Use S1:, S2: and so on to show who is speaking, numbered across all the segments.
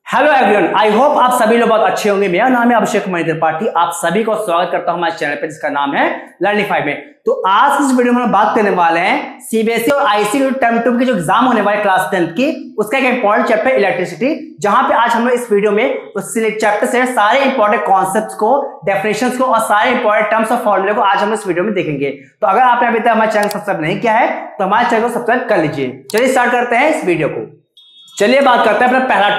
S1: Hello everyone, I hope आप सभी लोग बहुत अच्छे होंगे। मेरा नाम है अभिषेक कुमार त्रिपाठी। आप सभी को स्वागत करता हूं हमारे चैनल पे जिसका नाम है लर्निफाई में। तो आज इस वीडियो में हम बात करने वाले हैं सीबीएसई और आईसीएसई टर्म 2 की जो एग्जाम होने वाले क्लास 10th की, उसका एक इंपॉर्टेंट चैप्टर इलेक्ट्रिसिटी, जहां पे आज हम लोग इस वीडियो में उस चैप्टर से सारे इंपॉर्टेंट कॉन्सेप्ट्स को, डेफिनेशंस को और सारे इंपॉर्टेंट टर्म्स और फॉर्मूले को आज हम इस वीडियो में देखेंगे। तो अगर आपने अभी तक हमारे चैनल सब्सक्राइब नहीं किया है तो हमारे चैनल को सब्सक्राइब कर लीजिए। चलिए स्टार्ट करते हैं इस वीडियो को। चलिए बात करते हैं अपना पहला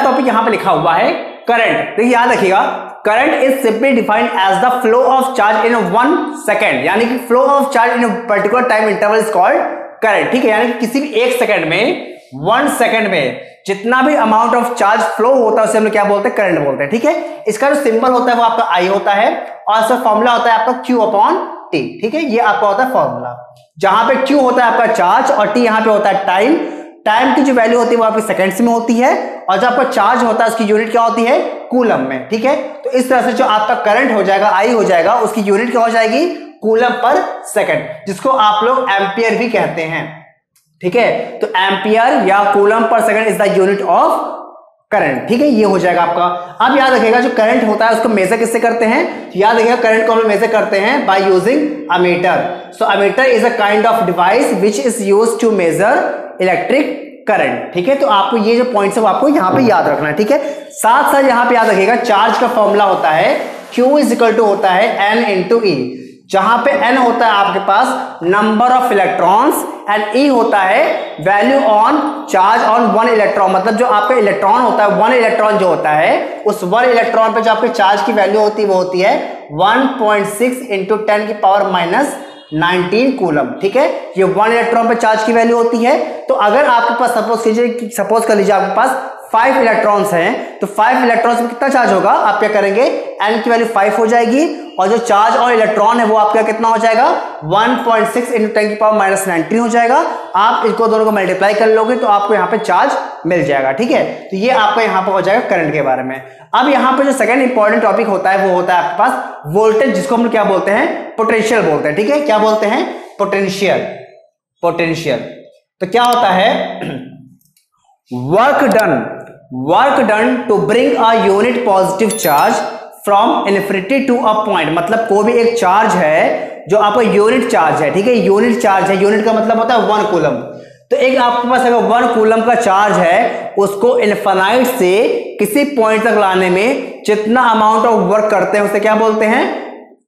S1: टॉपिक यहां पे लिखा हुआ है करंट। देखिए याद रखिएगा, current is simply defined as the flow of charge in 1 second, यानी कि flow of charge in particular time interval is called current. ठीक है, यानी कि किसी भी 1 सेकेंड में, 1 सेकेंड में जितना भी अमाउंट ऑफ चार्ज फ्लो होता है उसे हम लोग क्या बोलते हैं, करंट बोलते हैं। ठीक है, इसका जो सिंबल होता है वो आपका आई होता है और इसका फॉर्मूला होता है आपका Q अपॉन T। ठीक है, ये आपका होता है फॉर्मूला, जहां पे Q होता है आपका चार्ज और T यहां पे होता है टाइम। टाइम की जो वैल्यू होती है वो आपकी सेकंड्स में होती है और जो आपका चार्ज होता है उसकी यूनिट क्या होती है, कूलम में। ठीक है, तो इस तरह से जो आपका करंट हो जाएगा, आई हो जाएगा, उसकी यूनिट क्या हो जाएगी, कूलम पर सेकंड, जिसको आप लोग एम्पियर भी कहते हैं। ठीक है, तो एम्पियर या coulomb per second is the unit of current. ठीक है, ये हो जाएगा आपका। अब याद रखिएगा जो करंट होता है उसको मेजर किससे करते हैं, याद रखिएगा करंट को हम मेजर करते हैं by using ammeter. So ammeter is a kind of device which is used to measure electric current. ठीक है, तो आपको ये जो पॉइंट्स है वो आपको यहां पे याद रखना है। ठीक है, साथ साथ यहां पे याद रखिएगा चार्ज का फॉर्मूला होता है Q इज इक्वल टू होता है N इंटू E, जहां पे N होता है आपके पास number of electrons and E होता है value on charge on 1 electron. मतलब जो आपका इलेक्ट्रॉन होता है, 1 इलेक्ट्रॉन जो होता है, उस 1 इलेक्ट्रॉन पे जो आपके चार्ज की वैल्यू होती है वो होती है 1.6 इंटू 10 की पावर माइनस 19 कूलम। ठीक है, ये 1 इलेक्ट्रॉन पे चार्ज की वैल्यू होती है। तो अगर आपके पास सपोज कर लीजिए आपके पास 5 इलेक्ट्रॉन्स हैं, तो 5 इलेक्ट्रॉन्स में कितना चार्ज होगा, आप क्या करेंगे, n की वैल्यू 5 हो जाएगी और जो चार्ज और इलेक्ट्रॉन है वो आपका कितना हो जाएगा, 1.6 इंटू 10 की पावर माइनस 19 हो जाएगा। आप इसको दोनों को मल्टीप्लाई कर लोगे तो आपको यहाँ पे चार्ज मिल जाएगा। ठीक है, तो ये आपका यहाँ पे हो जाएगा करंट के बारे में। अब यहाँ पे जो सेकंड इंपॉर्टेंट टॉपिक होता है वो होता है आपके पास वोल्टेज, जिसको हम क्या बोलते हैं, पोटेंशियल बोलते हैं। ठीक है, क्या बोलते हैं, पोटेंशियल। तो क्या होता है, work done to bring a unit positive charge from infinity to a point. मतलब कोई भी एक चार्ज है जो आपका यूनिट चार्ज है। ठीक है, यूनिट चार्ज है, यूनिट का मतलब होता है 1 कूलम। तो एक आपके पास अगर 1 कूलम का चार्ज है, उसको इनफाइनाइट से किसी पॉइंट तक लाने में जितना अमाउंट ऑफ वर्क करते हैं उसे क्या बोलते हैं,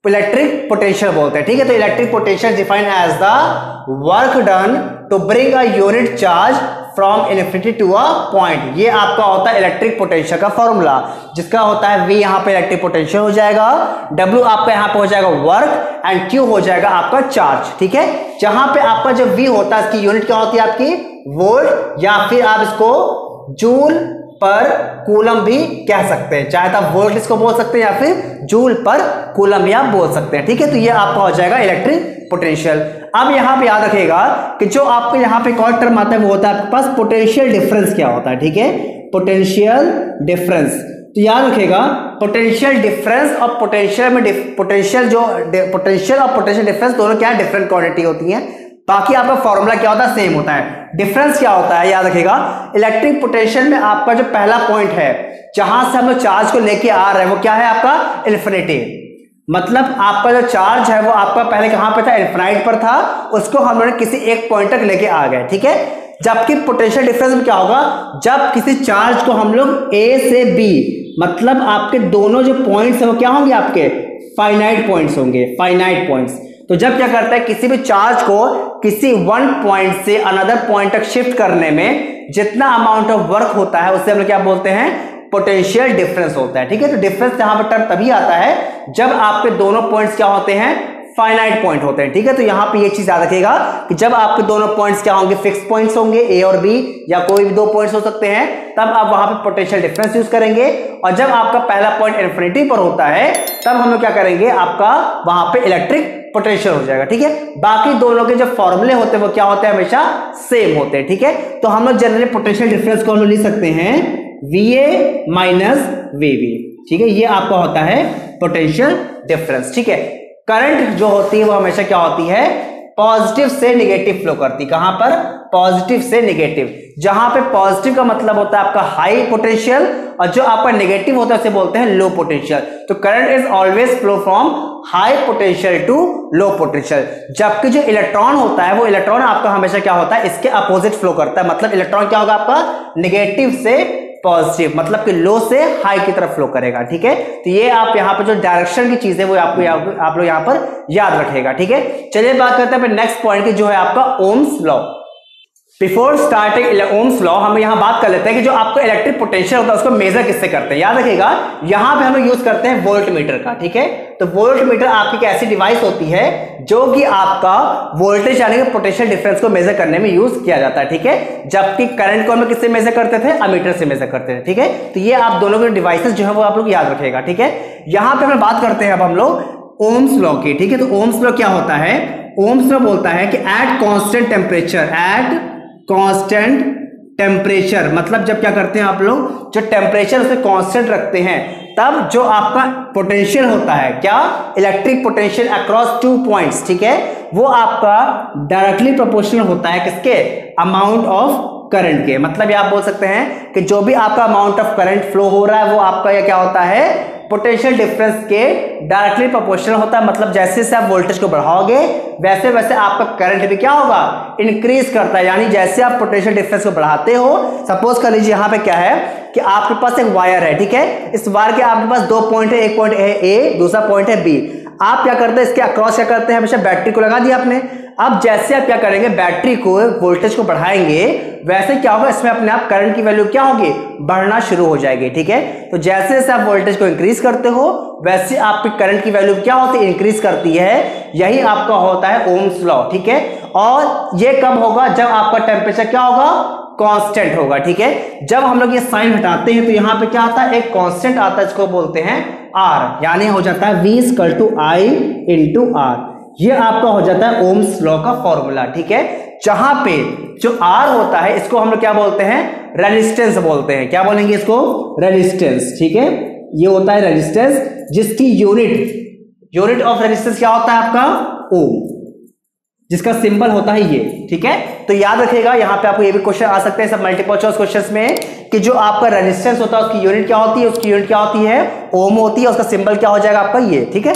S1: इलेक्ट्रिक पोटेंशियल बोलते हैं। ठीक है, तो electric potential defined as the work done to bring a unit charge from infinity to a point. ये आपका होता है इलेक्ट्रिक पोटेंशियल का फॉर्मूला, जिसका होता है V यहां पे इलेक्ट्रिक पोटेंशियल हो जाएगा, W आपका यहां पे हो जाएगा वर्क एंड Q हो जाएगा आपका चार्ज। ठीक है, जहां पे आपका जो V होता है इसकी यूनिट क्या होती है आपकी, वोल्ट, या फिर आप इसको जूल पर कूलम भी कह सकते हैं, चाहे तो आप वोल्ट इसको बोल सकते हैं या फिर जूल पर कूलम भी आप बोल सकते हैं। ठीक है, तो ये आपका हो जाएगा इलेक्ट्रिक पोटेंशियल। अब यहां पे याद रखिएगा कि जो आपको यहां पे एक और टर्म आता है वो होता है आपके पास पोटेंशियल डिफरेंस। क्या होता है, ठीक है, पोटेंशियल डिफरेंस। तो याद रखिएगा पोटेंशियल डिफरेंस और पोटेंशियल में पोटेंशियल और पोटेंशियल डिफरेंस दोनों क्या डिफरेंट क्वांटिटी होती हैं। बाकी आपका फॉर्मूला क्या होता है, सेम होता है। डिफरेंस क्या होता है, याद रखिएगा इलेक्ट्रिक पोटेंशियल में आपका जो पहला पॉइंट है जहां से हम लोग चार्ज को लेके आ रहे हैं वो क्या है आपका, इन्फिनिटी। मतलब आपका जो चार्ज है वो आपका पहले कहां पे था, इन्फिनाइट पर था, उसको हम लोग किसी एक पॉइंट तक लेके आ गए। ठीक है, जबकि पोटेंशियल डिफरेंस में क्या होगा, जब किसी चार्ज को हम लोग A से B, मतलब आपके दोनों जो पॉइंट्स है वो क्या होंगे, आपके फाइनाइट पॉइंट्स होंगे, फाइनाइट पॉइंट्स। तो जब क्या करता है, किसी भी चार्ज को किसी 1 पॉइंट से अनदर पॉइंट तक शिफ्ट करने में जितना अमाउंट ऑफ वर्क होता है उसे हम लोग क्या बोलते हैं, पोटेंशियल डिफरेंस होता है। ठीक है, तो डिफरेंस यहां पर टर्म तभी आता है जब आपके दोनों पॉइंट्स क्या होते हैं, फाइनाइट पॉइंट होते हैं। ठीक है, तो यहां पे ये चीज याद रखिएगा कि जब आपके दोनों पॉइंट्स क्या होंगे, फिक्स पॉइंट्स होंगे, A और B, या कोई भी 2 पॉइंट्स हो सकते हैं, तब आप वहां पे पोटेंशियल डिफरेंस यूज करेंगे। और जब आपका पहला पॉइंट इन्फिनिटी पर होता है तब हम लोग क्या करेंगे, आपका वहां पे इलेक्ट्रिक पोटेंशियल हो जाएगा। ठीक है, बाकी दोनों के जो फॉर्मूले होते हैं वो क्या होते हैं, हमेशा सेम होते हैं। ठीक है, तो हम लोग जनरली पोटेंशियल डिफरेंस को हम लोग लिख सकते हैं VA माइनस VB। ठीक है, ये आपका होता है पोटेंशियल डिफरेंस। ठीक है, करंट जो होती है वो हमेशा क्या होती है, पॉजिटिव से निगेटिव फ्लो करती। कहां पर? पॉजिटिव से निगेटिव। जहां पे पॉजिटिव का मतलब होता है आपका हाई पोटेंशियल और जो आपका नेगेटिव होता है उसे बोलते हैं लो पोटेंशियल। तो current is always flow from high potential to low potential. जबकि जो इलेक्ट्रॉन होता है वो इलेक्ट्रॉन आपका हमेशा क्या होता है, इसके अपोजिट फ्लो करता है। मतलब इलेक्ट्रॉन क्या होगा आपका, नेगेटिव से पॉजिटिव, मतलब कि लो से हाई की तरफ फ्लो करेगा। ठीक है, तो ये आप यहाँ पे जो डायरेक्शन की चीज है वो आपको आप लोग यहाँ पर याद रखेगा। ठीक है, चलिए बात करते हैं नेक्स्ट पॉइंट की, जो है आपका Ohm's law. Before starting Ohm's law हम यहां बात कर लेते हैं कि जो आपको इलेक्ट्रिक पोटेंशियल होता है उसको मेजर किससे करते हैं। याद रखिएगा, यहां पे हम लोग यूज करते हैं वोल्ट मीटर का। ठीक है, तो वोल्ट मीटर आपकी एक ऐसी डिवाइस होती है जो कि आपका वोल्टेज यानी कि पोटेंशियल डिफरेंस को मेजर करने में यूज किया जाता है। ठीक है, जबकि करंट को हम लोग किससे मेजर करते थे, अमीटर से मेजर करते थे। ठीक है, तो ये आप दोनों के डिवाइसेस जो है वो आप लोग याद रखिएगा। ठीक है, यहां पे हम बात करते हैं अब हम लोग ओम्स लॉ की। ठीक है, तो ओम्स लॉ क्या होता है? ओम्स लॉ बोलता है कि at constant temperature, at constant temperature, मतलब जब क्या करते हैं आप लोग, जो टेम्परेचर उसे कांस्टेंट रखते हैं, तब जो आपका पोटेंशियल होता है, क्या, इलेक्ट्रिक पोटेंशियल अक्रॉस 2 पॉइंट्स, ठीक है, वो आपका डायरेक्टली प्रोपोर्शनल होता है किसके, अमाउंट ऑफ करंट के। मतलब ये आप बोल सकते हैं कि जो भी आपका अमाउंट ऑफ करंट फ्लो हो रहा है वो आपका ये क्या होता है, पोटेंशियल डिफरेंस के डायरेक्टली प्रोपोर्शनल होता है। मतलब जैसे जैसे आप वोल्टेज को बढ़ाओगे वैसे वैसे आपका करंट भी क्या होगा, इंक्रीज करता है। यानी जैसे आप पोटेंशियल डिफरेंस को बढ़ाते हो, सपोज कर लीजिए यहाँ पे क्या है कि आपके पास एक वायर है, ठीक है, इस वायर के आपके पास 2 पॉइंट है, एक पॉइंट है ए, दूसरा पॉइंट है बी। आप क्या करते हैं, इसके अक्रॉस क्या करते हैं, हमेशा बैटरी को लगा दिया आपने। अब जैसे आप क्या करेंगे, बैटरी को वोल्टेज को बढ़ाएंगे, वैसे क्या होगा, इसमें अपने आप करंट की वैल्यू क्या होगी, बढ़ना शुरू हो जाएगी। ठीक है, तो जैसे जैसे आप वोल्टेज को इंक्रीज करते हो वैसे आपकी करंट की वैल्यू क्या होती है, इंक्रीज करती है। यही आपका होता है ओम्स लॉ। ठीक है, और ये कब होगा, जब आपका टेम्परेचर क्या होगा, कांस्टेंट होगा। ठीक है, जब हम लोग ये साइन हटाते हैं तो यहां पे क्या आता है, एक कांस्टेंट आता है, इसको बोलते हैं आर, यानी हो जाता है V = I × R। ये आपका हो जाता है ओम्स लॉ का फॉर्मूला। ठीक है, जहां पे जो R होता है इसको हम लोग क्या बोलते हैं, रेजिस्टेंस बोलते हैं। क्या बोलेंगे इसको, रेजिस्टेंस। ठीक है, ये होता है रेजिस्टेंस, जिसकी यूनिट ऑफ रेजिस्टेंस क्या होता है आपका, ओम, जिसका सिंबल होता है ये। ठीक है, तो याद रखिएगा, यहां पे आपको ये भी क्वेश्चन आ सकते हैं सब मल्टीपल चॉइस क्वेश्चंस में, कि जो आपका रेजिस्टेंस होता है उसकी यूनिट क्या होती है, उसकी यूनिट क्या होती है, ओम होती है, उसका सिंबल क्या हो जाएगा आपका ये। ठीक है,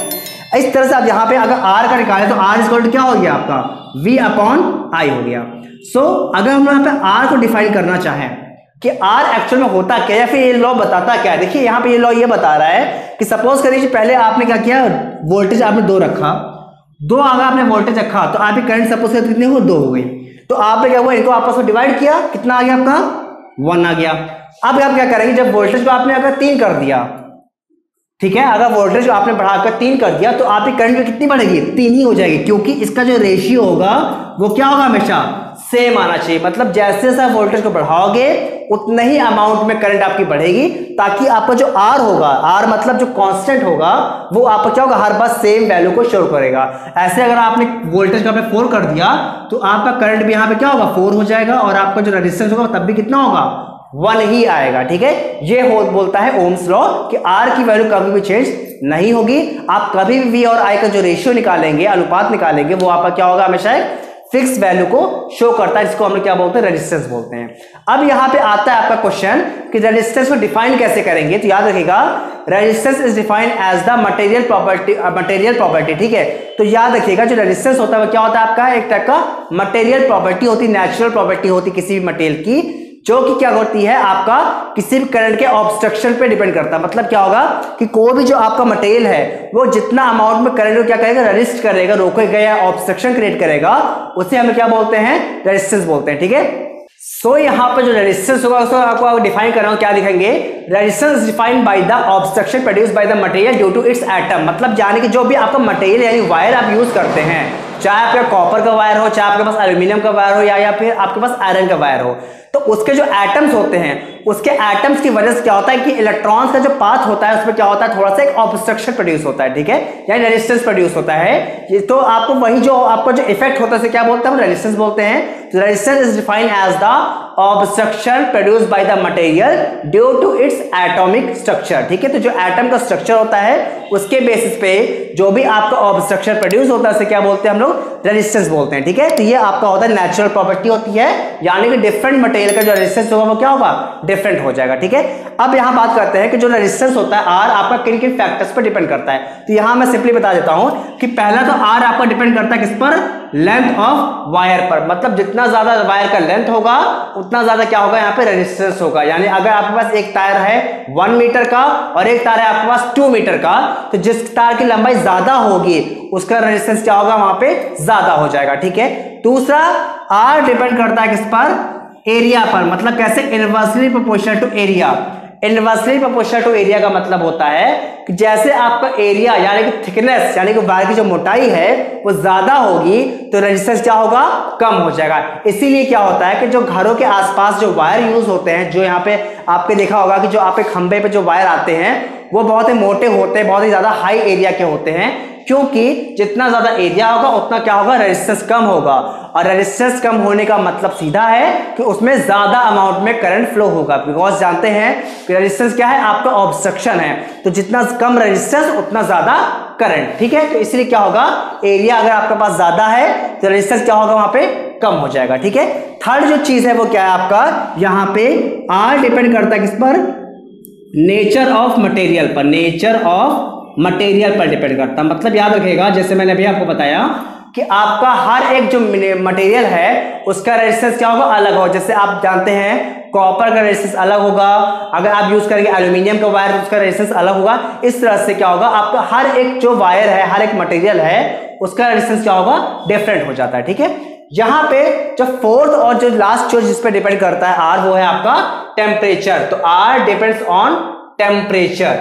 S1: इस तरह से आप यहां पे अगर R का निकालें तो R = क्या हो गया आपका, V/I हो गया। सो अगर हम यहां पे R को डिफाइन करना चाहें कि R एक्चुअल में होता क्या है, या फिर ये लॉ बताता क्या है, देखिए यहां पे ये लॉ ये बता रहा है कि सपोज करिए पहले आपने क्या किया, वोल्टेज आपने 2 रखा, 2 अगर आपने वोल्टेज रखा तो आपकी करंट सपोज करिए कितने हो, 2 हो गई। तो आपने क्या हुआ, इनको आपस में डिवाइड किया, कितना आ गया आपका, 1 आ गया। अब आप क्या करेंगे, जब वोल्टेज को आपने अगर 3 कर दिया, ठीक है, अगर वोल्टेज को आपने बढ़ाकर 3 कर दिया तो आपकी करंट कितनी बढ़ेगी, 3 ही हो जाएगी, क्योंकि इसका जो रेशियो होगा वो क्या होगा, हमेशा सेम आना चाहिए। मतलब जैसे जैसे आप वोल्टेज को बढ़ाओगे उतना ही अमाउंट में करंट आपकी बढ़ेगी, ताकि आपका जो R होगा, R मतलब जो कांस्टेंट होगा, वो आपका क्या होगा, हर बार सेम वैल्यू को शो करेगा। ऐसे अगर आपने वोल्टेज का 4 कर दिया तो आपका करंट भी यहां पे क्या होगा, 4 हो जाएगा, और आपका जो रेजिस्टेंस होगा तब भी कितना होगा, 1 ही आएगा। ठीक है, ये बोलता है ओम्स लॉ कि R की वैल्यू कभी भी चेंज नहीं होगी। आप कभी भी V और I का जो रेशियो निकालेंगे, अनुपात निकालेंगे, वो आपका क्या होगा, हमेशा एक फिक्स वैल्यू को शो करता है, जिसको हम लोग क्या बोलते हैं, रेजिस्टेंस बोलते हैं। अब यहां पे आता है आपका क्वेश्चन कि रेजिस्टेंस को डिफाइन कैसे करेंगे। तो याद रखिएगा, resistance is defined as the material property. ठीक है, तो याद रखिएगा जो रेजिस्टेंस होता है वो क्या होता है आपका, एक टाइप का मटेरियल प्रॉपर्टी होती, नेचुरल प्रॉपर्टी होती किसी भी मटेरियल की, जो कि क्या होती है, आपका किसी भी करंट के ऑब्स्ट्रक्शन पे डिपेंड करता है। मतलब क्या होगा कि कोई भी जो आपका मटेरियल है वो जितना अमाउंट में करंट को क्या करेगा, रेजिस्ट करेगा, रोकेगा या ऑब्स्ट्रक्शन क्रिएट करेगा, उसे हम क्या बोलते हैं, रेजिस्टेंस बोलते हैं। ठीक है, सो यहां पर जो रेजिस्टेंस होगा उसको आपको डिफाइन कर रहा हूं, क्या दिखेंगे, resistance defined by the obstruction produced by the material due to its atom. मतलब यानी कि जो भी आपका मटेरियल यानी वायर आप यूज करते हैं, चाहे आपका कॉपर का वायर हो, चाहे आपके पास एल्यूमिनियम का वायर हो, या फिर आपके पास आयरन का वायर हो, तो उसके जो एटम्स होते हैं, उसके एटम्स की वजह से क्या होता है कि इलेक्ट्रॉन्स का जो पाथ होता है उसमें क्या होता है, थोड़ा सा एक ऑब्स्ट्रक्शन प्रोड्यूस होता है। ठीक है, यानी रेजिस्टेंस प्रोड्यूस होता है। तो आपको वही जो आपका जो इफेक्ट होता है उसे क्या बोलते हैं, रेजिस्टेंस बोलते हैं। तो resistance is defined as the obstruction produced by the material due to its atomic structure. ठीक है, तो जो एटम का स्ट्रक्चर होता है उसके बेसिस पे जो भी आपका ऑब्स्ट्रक्शन प्रोड्यूस होता है उसे क्या बोलते हैं हम लोग, लोग रेजिस्टेंस बोलते हैं, ठीक है। तो ये आपका होता है नेचुरल प्रॉपर्टी होती है, यानी कि डिफरेंट मटेरियल का जो रेजिस्टेंस होगा वो क्या होगा, डिफरेंट हो जाएगा, ठीक है। अब यहां बात करते हैं कि जो रेजिस्टेंस होता है आर आपका किन किन फैक्टर्स पर डिपेंड करता है। तो यहां मैं सिंपली बता देता हूं कि पहला तो आर आपका डिपेंड करता है किस पर, लेंथ ऑफ वायर पर, मतलब जितना ज्यादा वायर का लेंथ होगा उतना ज्यादा क्या होगा यहाँ पे रेजिस्टेंस होगा। यानी अगर आपके पास एक तार है 1 मीटर का और एक तार है आपके पास 2 मीटर का, तो जिस तार की लंबाई ज्यादा होगी उसका रेजिस्टेंस क्या होगा, वहां पे ज्यादा हो जाएगा, ठीक है। दूसरा आर डिपेंड करता है किस पर, एरिया पर, मतलब कैसे, inversely proportional to area. Inversely proportional to area का मतलब होता है कि जैसे आपका एरिया यानी कि थिकनेस यानी कि वायर की जो मोटाई है वो ज्यादा होगी तो रेजिस्टेंस क्या होगा, कम हो जाएगा। इसीलिए क्या होता है कि जो घरों के आसपास जो वायर यूज होते हैं, जो यहाँ पे आपने देखा होगा कि जो आपके खंबे पे जो वायर आते हैं वो बहुत ही मोटे होते हैं, बहुत ही ज्यादा हाई एरिया के होते हैं, क्योंकि जितना ज्यादा एरिया होगा उतना क्या होगा, रेजिस्टेंस कम होगा। और रेजिस्टेंस कम होने का मतलब सीधा है कि उसमें ज्यादा अमाउंट में करंट फ्लो होगा, बिकॉज जानते हैं कि रेजिस्टेंस क्या है, आपका ऑब्स्ट्रक्शन है, तो जितना कम रेजिस्टेंस उतना ज्यादा करंट, ठीक है। तो इसलिए क्या होगा, एरिया अगर आपके पास ज्यादा है तो रेजिस्टेंस क्या होगा, वहां पे कम हो जाएगा, ठीक है। थर्ड जो चीज है वो क्या है आपका, यहां पे आर डिपेंड करता है किस पर, नेचर ऑफ मटेरियल पर, नेचर ऑफ मटेरियल पर डिपेंड करता है। मतलब याद रखिएगा, जैसे मैंने अभी आपको बताया कि आपका हर एक जो मटेरियल है उसका रेजिस्टेंस क्या होगा, अलग होगा। जैसे आप जानते हैं कॉपर का रेजिस्टेंस अलग होगा, अगर आप यूज करेंगे एल्यूमिनियम का वायर तो उसका रेजिस्टेंस अलग होगा। इस तरह से क्या होगा, आपका हर एक जो वायर है, हर एक मटेरियल है उसका रेजिस्टेंस क्या होगा, डिफरेंट हो जाता है, ठीक है। यहां पे जो फोर्थ और जो लास्ट जो जिस पे डिपेंड करता है आर, वो है आपका टेम्परेचर। तो आर डिपेंड्स ऑन टेम्परेचर,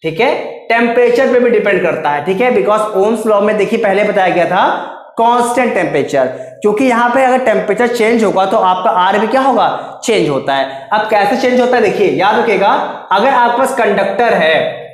S1: ठीक है, टेम्परेचर पे भी डिपेंड करता है, ठीक है। बिकॉज ओम्स लॉ में देखिए पहले बताया गया था कांस्टेंट टेम्परेचर, क्योंकि यहां पे अगर टेम्परेचर चेंज होगा तो आपका आर भी क्या होगा, चेंज होता है। अब कैसे चेंज होता है, देखिए याद रखिएगा, अगर आपके पास कंडक्टर है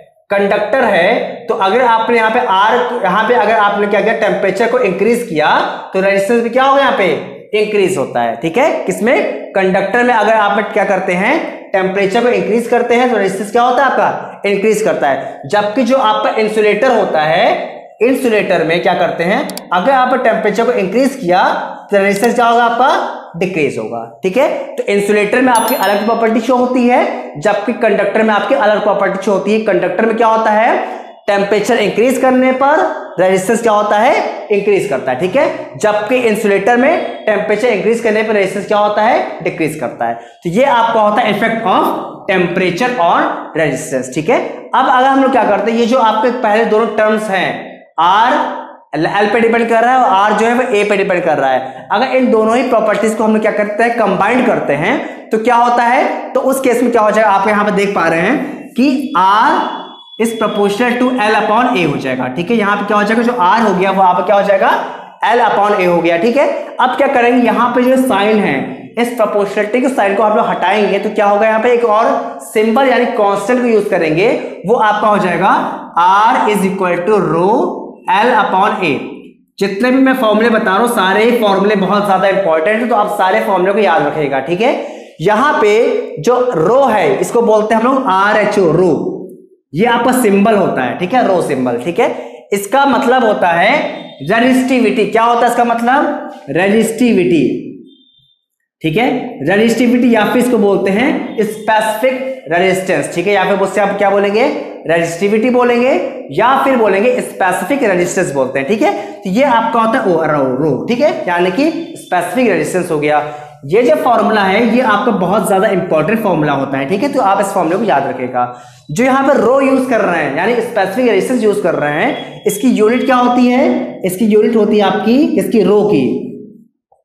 S1: तो अगर आपने यहाँ पे आर, यहाँ पे अगर आपने क्या किया, टेम्परेचर को इंक्रीज किया तो रेजिस्टेंस भी क्या होगा, यहाँ पे इंक्रीज होता है, ठीक है। किसमें, कंडक्टर में अगर आप क्या करते हैं, टेम्परेचर को इंक्रीज करते हैं तो रेजिस्टेंस क्या होता है, आपका इंक्रीज करता है। जबकि जो आपका इंसुलेटर होता है, इंसुलेटर में क्या करते हैं, अगर आप टेम्परेचर को इंक्रीज किया तो रेजिस्टेंस क्या होगा, आपका डिक्रीज होगा, ठीक है। तो इंसुलेटर में आपकी अलग प्रॉपर्टी शो होती है, जबकि कंडक्टर में आपकी अलग प्रॉपर्टी शो होती है। कंडक्टर में क्या होता है, टेम्परेचर इंक्रीज करने पर रेजिस्टेंस क्या होता है, इंक्रीज करता है, ठीक है। जबकि इंसुलेटर में टेम्परेचर इंक्रीज करने पर रेजिस्टेंस क्या होता है, डिक्रीज करता है। तो ये आपका होता है effect of temperature on resistance, ठीक है। अब अगर हम लोग क्या करते हैं, ये जो आपके पहले दोनों टर्म्स हैं, आर एल पे डिपेंड कर रहा है और आर जो है वो ए पे डिपेंड कर रहा है, अगर इन दोनों ही प्रॉपर्टीज को हम लोग क्या करते हैं, कंबाइंड करते हैं तो क्या होता है, तो उस केस में क्या हो जाएगा, आप यहां पे देख पा रहे हैं कि R is proportional to L upon A हो जाएगा, ठीक है। यहां पे क्या हो जाएगा, जो आर हो गया वो आप क्या हो जाएगा, एल अपॉन ए हो गया, ठीक है। अब क्या करेंगे, यहां पे जो साइन है, इस प्रोपोर्शनलिटी के साइन को आप लोग हटाएंगे तो क्या होगा, यहाँ पे एक और सिंबल यानी कांस्टेंट को यूज करेंगे, वो आपका हो जाएगा R is equal to rho L upon A. जितने भी मैं फॉर्मूले बता रहा हूं सारे ही फॉर्मूले बहुत ज्यादा इंपॉर्टेंट है, तो आप सारे फॉर्मूले को याद रखिएगा, ठीक है। यहां पे जो रो है इसको बोलते हैं हम लोग आर एच ओ, रो, ये आपका सिंबल होता है, ठीक है, रो सिंबल, ठीक है। इसका मतलब होता है रेजिस्टिविटी। क्या होता है इसका मतलब, रेजिस्टिविटी, ठीक है, रेजिस्टिविटी, या फिर इसको बोलते हैं स्पेसिफिक रेजिस्टेंस, ठीक है। या फिर उससे आप क्या बोलेंगे, रेजिस्टिविटी बोलेंगे या फिर बोलेंगे स्पेसिफिक रेजिस्टेंस बोलते हैं, ठीक है। तो ये आपका होता है रो, ठीक है, यानी कि स्पेसिफिक रेजिस्टेंस हो गया। ये जो फॉर्मूला है ये आपका बहुत ज्यादा इंपॉर्टेंट फॉर्मूला होता है, ठीक है। तो आप इस फॉर्मूले को याद रखिएगा। जो यहाँ पर रो यूज कर रहे हैं यानी स्पेसिफिक रेजिस्टेंस यूज कर रहे हैं, इसकी यूनिट क्या होती है, इसकी यूनिट होती है आपकी इसकी रो की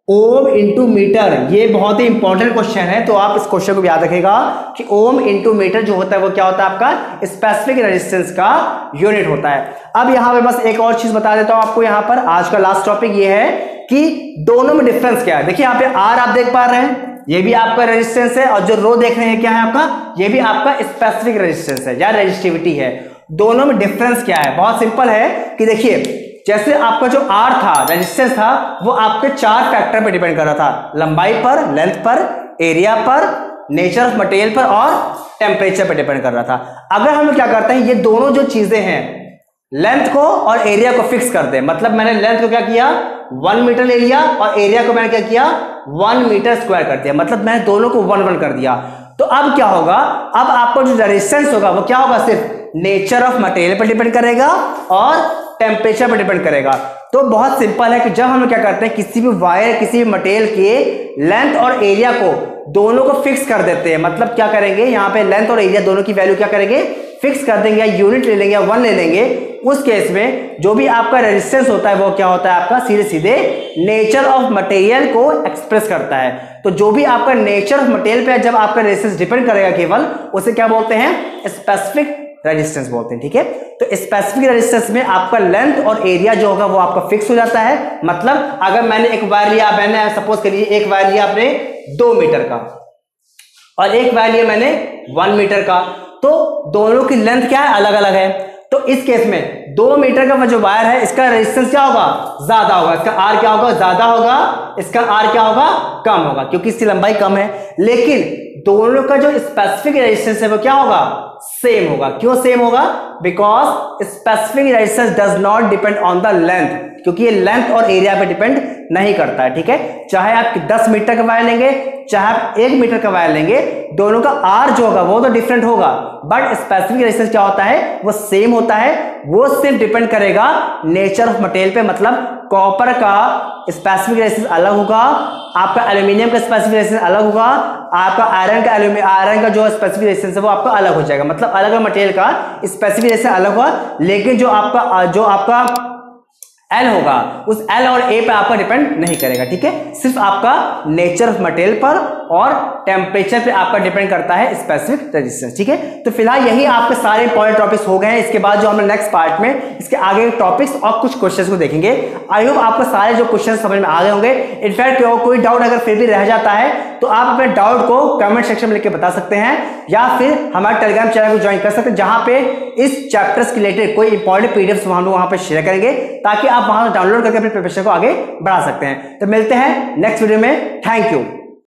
S1: ओम इंटू मीटर। ये बहुत ही इंपॉर्टेंट क्वेश्चन है, तो आप इस क्वेश्चन को याद रखिएगा कि ओम इंटू मीटर जो होता है वो क्या होता है, आपका स्पेसिफिक रेजिस्टेंस का यूनिट होता है। अब यहाँ पे बस एक और चीज बता देता हूं आपको, यहाँ पर आज का लास्ट टॉपिक ये है कि दोनों में डिफरेंस क्या है। देखिए यहाँ पे आर आप देख पा रहे हैं, ये भी आपका रेजिस्टेंस है, और जो रो देख रहे हैं क्या है आपका, ये भी आपका स्पेसिफिक रेजिस्टेंस है या रेजिस्टिविटी है। दोनों में डिफरेंस क्या है, बहुत सिंपल है कि देखिए जैसे आपका जो आर था, रेजिस्टेंस था, वो आपके 4 फैक्टर पे डिपेंड कर रहा था, लंबाई पर, लेंथ पर, एरिया पर, नेचर ऑफ मटेरियल पर और टेम्परेचर पर डिपेंड कर रहा था। अगर हम लोग क्या करते हैं, ये दोनों जो चीजें हैं लेंथ को और एरिया को फिक्स कर दे। मतलब मैंने लेंथ को क्या किया 1 मीटर ले लिया और एरिया को मैंने क्या किया 1 मीटर स्क्वायर कर दिया, मतलब मैंने दोनों को 1 कर दिया। तो अब क्या होगा, अब आपको जो रेजिस्टेंस होगा वो क्या होगा, सिर्फ नेचर ऑफ मटेरियल पर डिपेंड करेगा और टेम्परेचर पर डिपेंड करेगा। तो बहुत सिंपल है कि जब हम क्या करते हैं किसी भी वायर किसी भी मटेरियल के लेंथ और एरिया को दोनों को फिक्स कर देते हैं, मतलब क्या करेंगे यहाँ पे लेंथ और एरिया दोनों की वैल्यू क्या करेंगे फिक्स कर देंगे, या यूनिट ले लेंगे या 1 ले लेंगे। उस केस में जो भी आपका रेजिस्टेंस होता है वो क्या होता है आपका सीधे सीधे नेचर ऑफ मटेरियल को एक्सप्रेस करता है। तो जो भी आपका नेचर ऑफ मटेरियल पे जब आपका रेजिस्टेंस डिपेंड करेगा केवल, उसे क्या बोलते हैं स्पेसिफिक रेजिस्टेंस बोलते हैं। ठीक है, तो स्पेसिफिक रेजिस्टेंस में आपका लेंथ और एरिया जो होगा वो आपका फिक्स हो जाता है। मतलब अगर मैंने एक वायर लिया, मैंने सपोज करिए एक वायर लिया आपने 2 मीटर का और एक वायर लिया मैंने 1 मीटर का, तो दोनों की लेंथ क्या है अलग अलग है। तो इस केस में 2 मीटर का जो वायर है इसका रेजिस्टेंस क्या होगा ज्यादा होगा, इसका आर क्या होगा ज्यादा होगा, इसका आर क्या होगा कम होगा क्योंकि इसकी लंबाई कम है। लेकिन दोनों का जो स्पेसिफिक रेजिस्टेंस है वो क्या होगा सेम होगा। क्यों सेम होगा, because specific resistance does not depend on the length, क्योंकि ये लेंथ और एरिया पे डिपेंड नहीं करता है। ठीक है, चाहे आप 10 मीटर का वायर लेंगे चाहे आप 1 मीटर का वायर लेंगे, दोनों का आर जो होगा वो तो डिफरेंट होगा, बट स्पेसिफिक रेजिस्टेंस क्या होता है वो सेम होता है। वो सिर्फ डिपेंड करेगा नेचर ऑफ मटेरियल पे, मतलब कॉपर का स्पेसिफिक रेजिस्टेंस अलग होगा, आपका एल्यूमिनियम का स्पेसिफिक रेजिस्टेंस अलग होगा, आपका आयरन का जो स्पेसिफिक रेजिस्टेंस है वो आपका अलग हो जाएगा। मतलब अलग अलग मटेरियल का स्पेसिफिक रेजिस्टेंस अलग होगा, लेकिन जो आपका एल होगा उस एल और ए पे आपका डिपेंड नहीं करेगा। ठीक है, सिर्फ आपका नेचर ऑफ मटेरियल पर और टेम्परेचर पे आपका डिपेंड करता है स्पेसिफिक रेजिस्टेंस। ठीक है, तो फिलहाल यही आपके सारे इंपॉर्टेंट टॉपिक्स हो गए हैं। इसके बाद जो हम नेक्स्ट पार्ट में इसके आगे टॉपिक्स और कुछ क्वेश्चंस को देखेंगे। आई होप आपको सारे जो क्वेश्चंस समझ में आ गए होंगे। इनफैक्ट कोई डाउट अगर फिर भी रह जाता है तो आप अपने डाउट को कमेंट सेक्शन में लिख के बता सकते हैं, या फिर हमारे टेलीग्राम चैनल को ज्वाइन कर सकते हैं जहां पे इस चैप्टर्स के रिलेटेड कोई इंपॉर्टेंट पीडीएफ हम लोग वहां पे शेयर करेंगे, ताकि आप वहां डाउनलोड करके अपने प्रिपरेशन को आगे बढ़ा सकते हैं। तो मिलते हैं नेक्स्ट वीडियो में। Thank you.